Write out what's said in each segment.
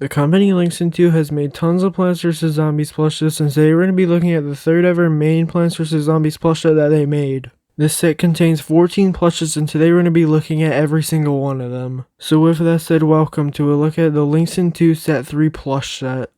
The company Linxin has made tons of Plants vs. Zombies plush sets, and today we're going to be looking at the third ever main Plants vs. Zombies plush set that they made. This set contains 14 plushes, and today we're going to be looking at every single one of them. So with that said, welcome to a look at the Linxin 2 Set 3 plush set.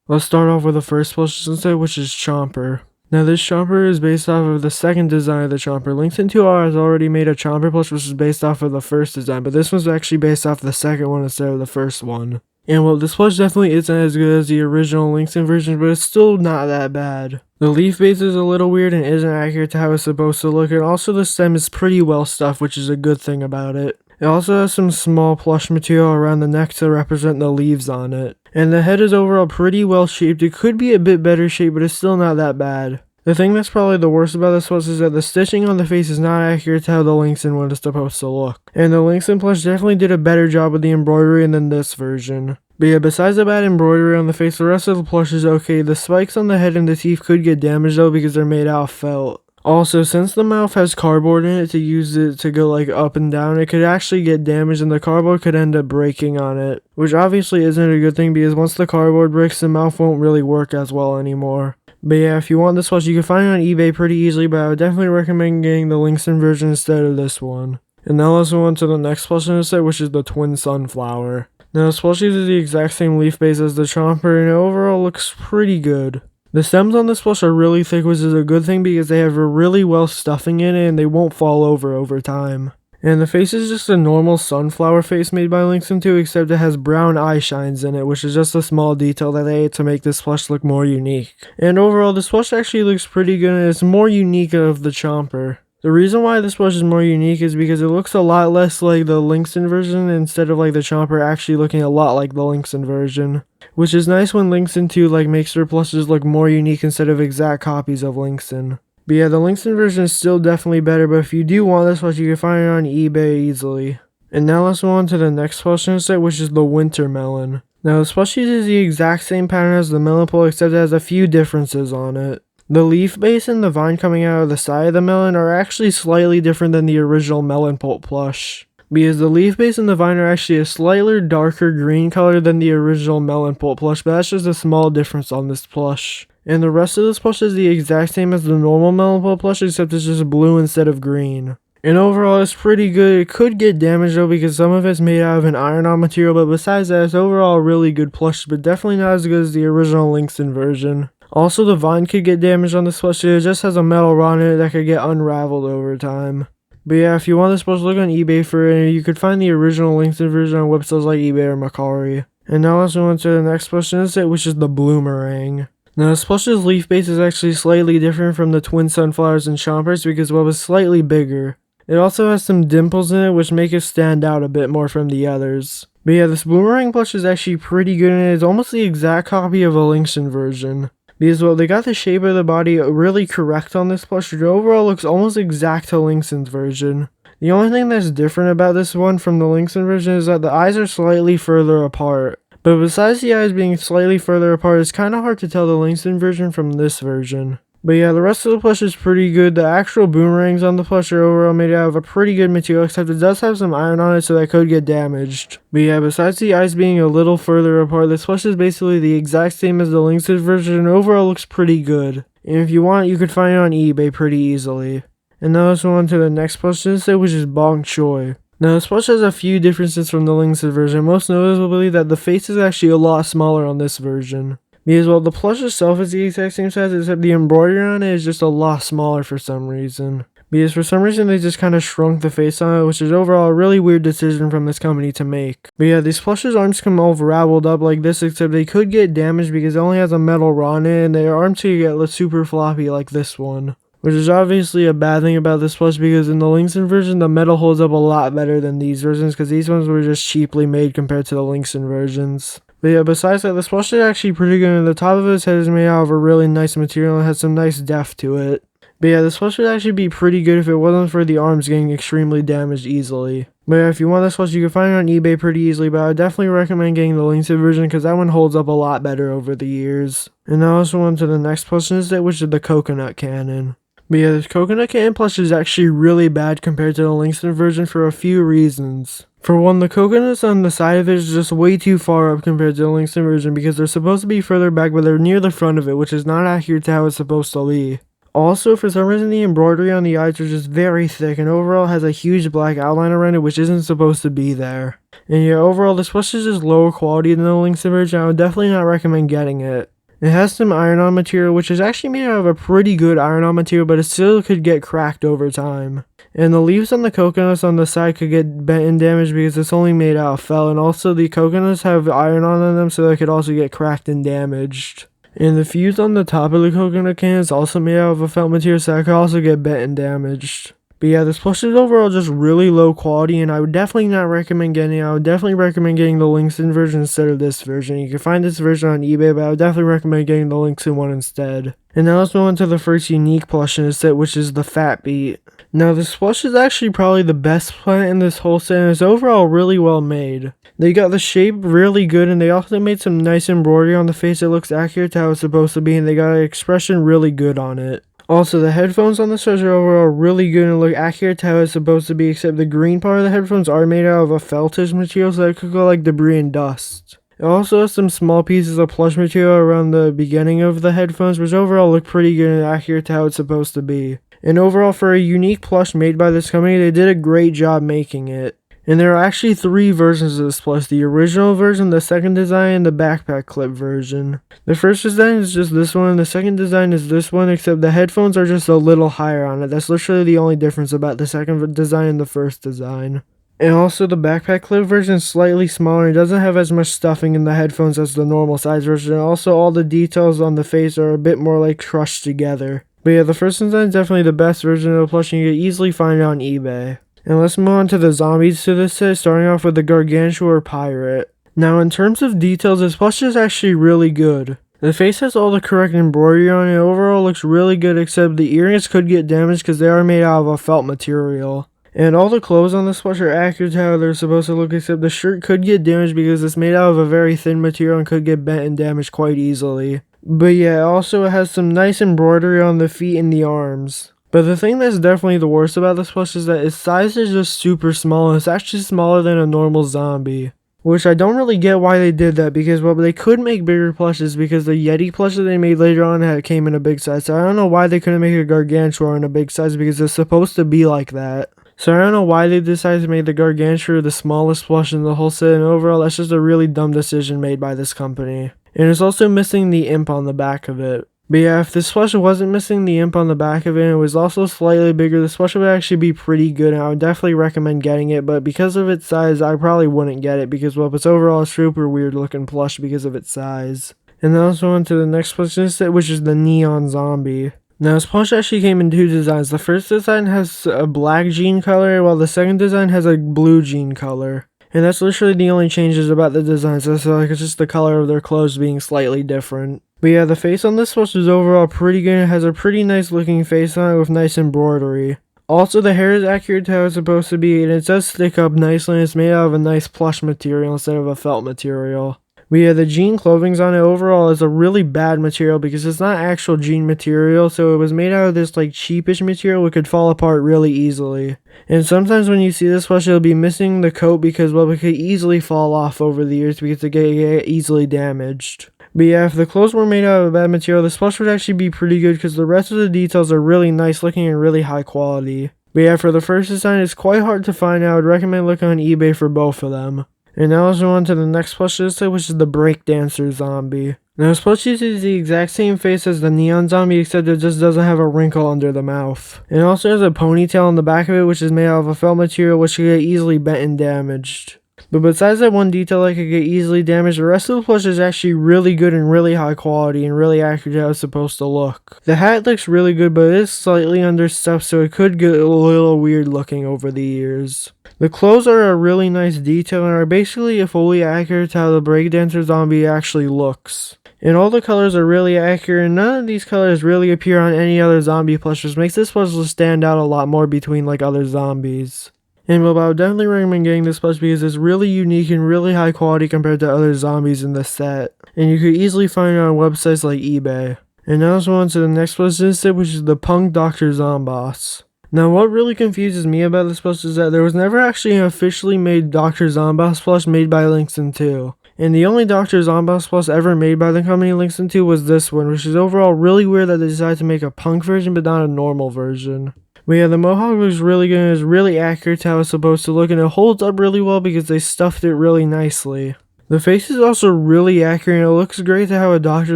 Let's start off with the first plush set, which is Chomper. Now this Chomper is based off of the second design of the Chomper. Linxin 2R has already made a Chomper plush which is based off of the first design, but this one's actually based off the second one instead of the first one. And well, this plush definitely isn't as good as the original Linxin version, but it's still not that bad. The leaf base is a little weird and isn't accurate to how it's supposed to look, and also the stem is pretty well stuffed, which is a good thing about it. It also has some small plush material around the neck to represent the leaves on it. And the head is overall pretty well shaped. It could be a bit better shaped, but it's still not that bad. The thing that's probably the worst about this plush is that the stitching on the face is not accurate to how the Linxin one is supposed to look. And the Linxin plush definitely did a better job with the embroidery than this version. But yeah, besides the bad embroidery on the face, the rest of the plush is okay. The spikes on the head and the teeth could get damaged though because they're made out of felt. Also, since the mouth has cardboard in it to use it to go like up and down, it could actually get damaged and the cardboard could end up breaking on it. Which obviously isn't a good thing because once the cardboard breaks, the mouth won't really work as well anymore. But yeah, if you want this plush, you can find it on eBay pretty easily, but I would definitely recommend getting the Linxin version instead of this one. And now let's move on to the next plush in the set, which is the Twin Sunflower. Now this plush uses the exact same leaf base as the Chomper, and it overall looks pretty good. The stems on this plush are really thick, which is a good thing because they have a really well stuffing in it and they won't fall over time. And the face is just a normal sunflower face made by Linxin 2, except it has brown eye shines in it, which is just a small detail that they had to make this plush look more unique. And overall, this plush actually looks pretty good and it's more unique of the Chomper. The reason why this plush is more unique is because it looks a lot less like the Linxin version instead of like the Chomper actually looking a lot like the Linxin version. Which is nice when Linxin 2 like makes their plushes look more unique instead of exact copies of Linxin. But yeah, the Linxin version is still definitely better, but if you do want this plush, you can find it on eBay easily. And now let's move on to the next plush in the set, which is the Winter Melon. Now this plush uses the exact same pattern as the melon pole, except it has a few differences on it. The leaf base and the vine coming out of the side of the melon are actually slightly different than the original melon pulp plush. Because the leaf base and the vine are actually a slightly darker green color than the original melon pulp plush, but that's just a small difference on this plush. And the rest of this plush is the exact same as the normal melon pulp plush, except it's just blue instead of green. And overall it's pretty good. It could get damaged though because some of it's made out of an iron-on material, but besides that it's overall a really good plush, but definitely not as good as the original Linxin version. Also, the vine could get damaged on this plush, it just has a metal rod in it that could get unraveled over time. But yeah, if you want this plush, look on eBay for it, and you could find the original Linxin version on websites like eBay or Mercari. And now let's move on to the next plush in the set, which is the Bloomerang. Now this plush's leaf base is actually slightly different from the Twin Sunflowers and Chompers because well, it's slightly bigger. It also has some dimples in it which make it stand out a bit more from the others. But yeah, this Bloomerang plush is actually pretty good and it is almost the exact copy of a Linxin version. Because well, they got the shape of the body really correct on this plush, and overall looks almost exact to Linxin's version. The only thing that's different about this one from the Linxin version is that the eyes are slightly further apart. But besides the eyes being slightly further apart, it's kind of hard to tell the Linxin version from this version. But yeah, the rest of the plush is pretty good. The actual boomerangs on the plush are overall made out of a pretty good material, except it does have some iron on it so that could get damaged. But yeah, besides the eyes being a little further apart, this plush is basically the exact same as the Linxin version and overall looks pretty good. And if you want, you could find it on eBay pretty easily. And now let's move on to the next plush in the set, which is Bong Choy. Now this plush has a few differences from the Linxin version, most noticeably that the face is actually a lot smaller on this version. Because well, the plush itself is the exact same size, except the embroidery on it is just a lot smaller for some reason. Because for some reason they just kind of shrunk the face on it, which is overall a really weird decision from this company to make. But yeah, these plush's arms come all raveled up like this, except they could get damaged because it only has a metal rod in it, and their arms could get super floppy like this one. Which is obviously a bad thing about this plush because in the Linxin version the metal holds up a lot better than these versions because these ones were just cheaply made compared to the Linxin versions. But yeah, besides that, this plush is actually pretty good, and the top of his head is made out of a really nice material and has some nice depth to it. But yeah, this plush would actually be pretty good if it wasn't for the arms getting extremely damaged easily. But yeah, if you want this plush, you can find it on eBay pretty easily, but I would definitely recommend getting the Linxin version because that one holds up a lot better over the years. And now let's move on to the next plush in the set, which is the Coconut Cannon. But yeah, this Coconut Cannon plush is actually really bad compared to the Linxin version for a few reasons. For one, the coconuts on the side of it is just way too far up compared to the Linxin version because they're supposed to be further back, but they're near the front of it, which is not accurate to how it's supposed to be. Also, for some reason, the embroidery on the eyes are just very thick, and overall has a huge black outline around it, which isn't supposed to be there. And yeah, overall, this plush is just lower quality than the Linxin version. I would definitely not recommend getting it. It has some iron-on material, which is actually made out of a pretty good iron-on material, but it still could get cracked over time. And the leaves on the coconuts on the side could get bent and damaged because it's only made out of felt, and also the coconuts have iron-on in them, so they could also get cracked and damaged. And the fuse on the top of the coconut can is also made out of a felt material, so that could also get bent and damaged. But yeah, this plush is overall just really low quality, and I would definitely not recommend getting it. I would definitely recommend getting the Linxin version instead of this version. You can find this version on eBay, but I would definitely recommend getting the Linxin one instead. And now let's move on to the first unique plush in the set, which is the Fat Beat. Now this plush is actually probably the best plant in this whole set, and it's overall really well made. They got the shape really good, and they also made some nice embroidery on the face that looks accurate to how it's supposed to be, and they got an expression really good on it. Also, the headphones on the slush are overall really good and look accurate to how it's supposed to be, except the green part of the headphones are made out of a feltish material, so it could go like debris and dust. It also has some small pieces of plush material around the beginning of the headphones, which overall look pretty good and accurate to how it's supposed to be. And overall, for a unique plush made by this company, they did a great job making it. And there are actually 3 versions of this plush: the original version, the second design, and the backpack clip version. The first design is just this one, and the second design is this one, except the headphones are just a little higher on it. That's literally the only difference about the second design and the first design. And also the backpack clip version is slightly smaller and doesn't have as much stuffing in the headphones as the normal size version. And also all the details on the face are a bit more like crushed together. But yeah, the first design is definitely the best version of the plush, and you can easily find it on eBay. And let's move on to the zombies to this set, starting off with the Gargantuar Pirate. Now in terms of details, this plush is actually really good. The face has all the correct embroidery on it, overall looks really good, except the earrings could get damaged because they are made out of a felt material. And all the clothes on this plush are accurate to how they're supposed to look, except the shirt could get damaged because it's made out of a very thin material and could get bent and damaged quite easily. But yeah, also it has some nice embroidery on the feet and the arms. But the thing that's definitely the worst about this plush is that its size is just super small, and it's actually smaller than a normal zombie. Which I don't really get why they did that, because well, they could make bigger plushes because the Yeti plush that they made later on came in a big size. So I don't know why they couldn't make a Gargantuar in a big size, because it's supposed to be like that. So I don't know why they decided to make the Gargantuar the smallest plush in the whole set, and overall that's just a really dumb decision made by this company. And it's also missing the imp on the back of it. But yeah, if this plush wasn't missing the imp on the back of it and it was also slightly bigger, this plush would actually be pretty good, and I would definitely recommend getting it. But because of its size, I probably wouldn't get it because, well, it's overall a super weird looking plush because of its size. And then let's go on to the next plush in this set, which is the Neon Zombie. Now this plush actually came in 2 designs. The first design has a black jean color, while the second design has a blue jean color. And that's literally the only changes about the designs. So like it's just the color of their clothes being slightly different. But yeah, the face on this plush is overall pretty good. It has a pretty nice looking face on it with nice embroidery. Also, the hair is accurate to how it's supposed to be, and it does stick up nicely, and it's made out of a nice plush material instead of a felt material. But yeah, the jean clothing on it overall is a really bad material because it's not actual jean material, so it was made out of this like cheapish material which could fall apart really easily. And sometimes when you see this plush, it'll be missing the coat because, well, it could easily fall off over the years because it get easily damaged. But yeah, if the clothes were made out of bad material, this plush would actually be pretty good because the rest of the details are really nice looking and really high quality. But yeah, for the first design, it's quite hard to find. I would recommend looking on eBay for both of them. And now let's go on to the next plush of this set, which is the Breakdancer Zombie. Now this plush uses the exact same face as the Neon Zombie, except it just doesn't have a wrinkle under the mouth. It also has a ponytail on the back of it, which is made out of a felt material which can get easily bent and damaged. But besides that one detail that could get easily damaged, the rest of the plush is actually really good and really high quality and really accurate how it's supposed to look. The hat looks really good, but it is slightly understuffed, so it could get a little weird looking over the years. The clothes are a really nice detail and are basically fully accurate to how the Breakdancer Zombie actually looks. And all the colors are really accurate, and none of these colors really appear on any other zombie plush, which makes this plush stand out a lot more between like other zombies. And well, I would definitely recommend getting this plush because it's really unique and really high quality compared to other zombies in the set. And you could easily find it on websites like eBay. And now let's move on to the next plush in this set, which is the Punk Dr Zomboss. Now, what really confuses me about this plush is that there was never actually an officially made Dr. Zomboss plush made by Linxin 2. And the only Dr. Zomboss plush ever made by the company Linxin 2 was this one, which is overall really weird that they decided to make a punk version but not a normal version. But yeah, the mohawk looks really good and is really accurate to how it's supposed to look, and it holds up really well because they stuffed it really nicely. The face is also really accurate and it looks great to how a Dr.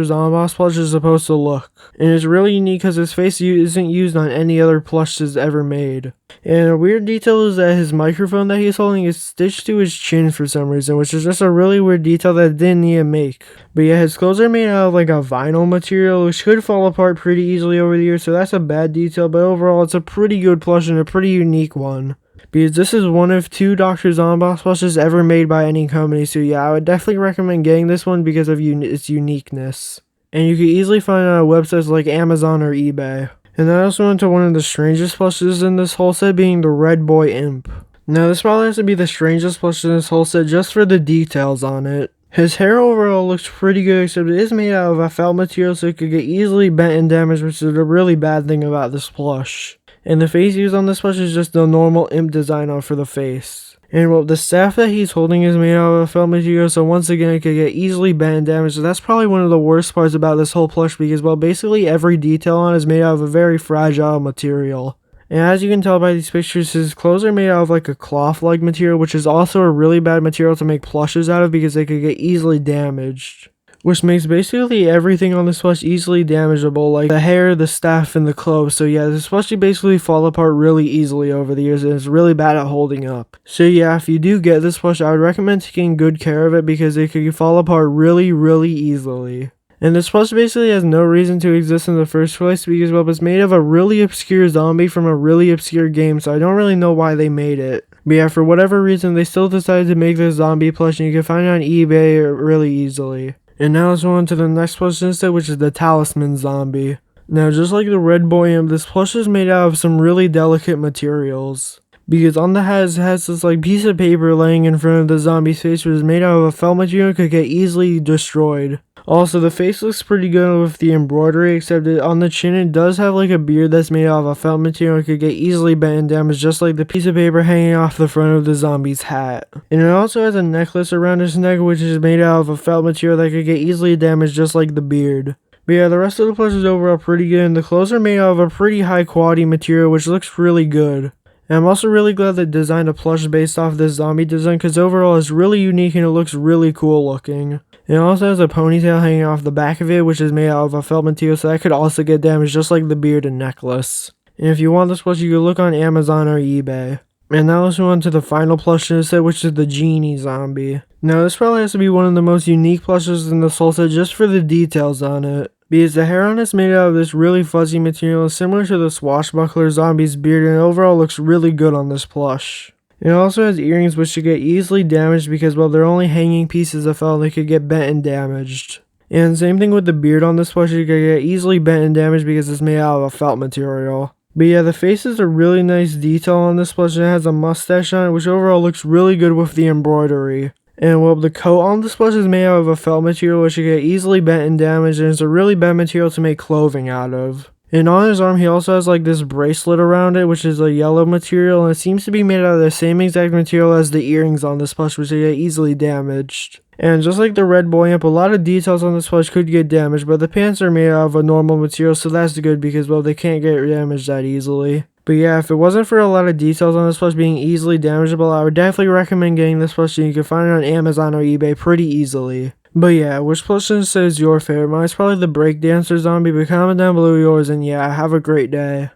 Zomboss plush is supposed to look. And it's really unique because his face isn't used on any other plushes ever made. And a weird detail is that his microphone that he's holding is stitched to his chin for some reason, which is just a really weird detail that it didn't need to make. But yeah, his clothes are made out of like a vinyl material, which could fall apart pretty easily over the years, so that's a bad detail, but overall it's a pretty good plush and a pretty unique one. Because this is one of 2 Dr. Zomboss plushes ever made by any company, so yeah, I would definitely recommend getting this one because of its uniqueness. And you can easily find it on websites like Amazon or eBay. And then I also went to one of the strangest plushes in this whole set, being the Red Boy Imp. Now this probably has to be the strangest plush in this whole set just for the details on it. His hair overall looks pretty good, except it is made out of a felt material, so it could get easily bent and damaged, which is a really bad thing about this plush. And the face used on this plush is just the normal imp design for the face. And well, the staff that he's holding is made out of a felt material, so once again it could get easily bent and damaged. So that's probably one of the worst parts about this whole plush, because well, basically every detail on it is made out of a very fragile material. And as you can tell by these pictures, his clothes are made out of like a cloth-like material, which is also a really bad material to make plushes out of because they could get easily damaged. Which makes basically everything on this plush easily damageable, like the hair, the staff, and the clothes. So yeah, this plushie basically fall apart really easily over the years, and it's really bad at holding up. So yeah, if you do get this plush, I would recommend taking good care of it because it could fall apart really easily. And this plush basically has no reason to exist in the first place because well, it's made of a really obscure zombie from a really obscure game, so I don't really know why they made it. But yeah, for whatever reason, they still decided to make this zombie plush, and you can find it on eBay really easily. And now let's move on to the next plush instead, which is the Talisman Zombie. Now, just like the Red Boy Imp, this plush is made out of some really delicate materials. Because on the hat, it has this like piece of paper laying in front of the zombie's face, which is made out of a felt material and could get easily destroyed. Also, the face looks pretty good with the embroidery, except on the chin it does have like a beard that's made out of a felt material and could get easily bent and damaged, just like the piece of paper hanging off the front of the zombie's hat. And it also has a necklace around his neck, which is made out of a felt material that could get easily damaged, just like the beard. But yeah, the rest of the plush is overall pretty good, and the clothes are made out of a pretty high quality material, which looks really good. And I'm also really glad they designed a plush based off this zombie design, because overall it's really unique and it looks really cool looking. It also has a ponytail hanging off the back of it, which is made out of a felt material, so that could also get damaged just like the beard and necklace. And if you want this plush, you can look on Amazon or eBay. And now let's move on to the final plush in the set, which is the Genie Zombie. Now this probably has to be one of the most unique plushes in this whole set just for the details on it. Because the hair on it's made out of this really fuzzy material similar to the swashbuckler zombie's beard, and it overall looks really good on this plush. It also has earrings which should get easily damaged because well, they're only hanging pieces of felt and they could get bent and damaged. And same thing with the beard on this plush, it could get easily bent and damaged because it's made out of a felt material. But yeah, the face is a really nice detail on this plush, and it has a mustache on it which overall looks really good with the embroidery. And well, the coat on this plush is made out of a felt material which should get easily bent and damaged, and it's a really bad material to make clothing out of. And on his arm, he also has like this bracelet around it, which is a yellow material, and it seems to be made out of the same exact material as the earrings on this plush, which get easily damaged. And just like the Red Boy Imp, a lot of details on this plush could get damaged, but the pants are made out of a normal material, so that's good because, well, they can't get damaged that easily. But yeah, if it wasn't for a lot of details on this plush being easily damageable, I would definitely recommend getting this plush, and you can find it on Amazon or eBay pretty easily. But yeah, which plush is your favorite? Mine's probably the Breakdancer Zombie, but comment down below yours, and yeah, have a great day.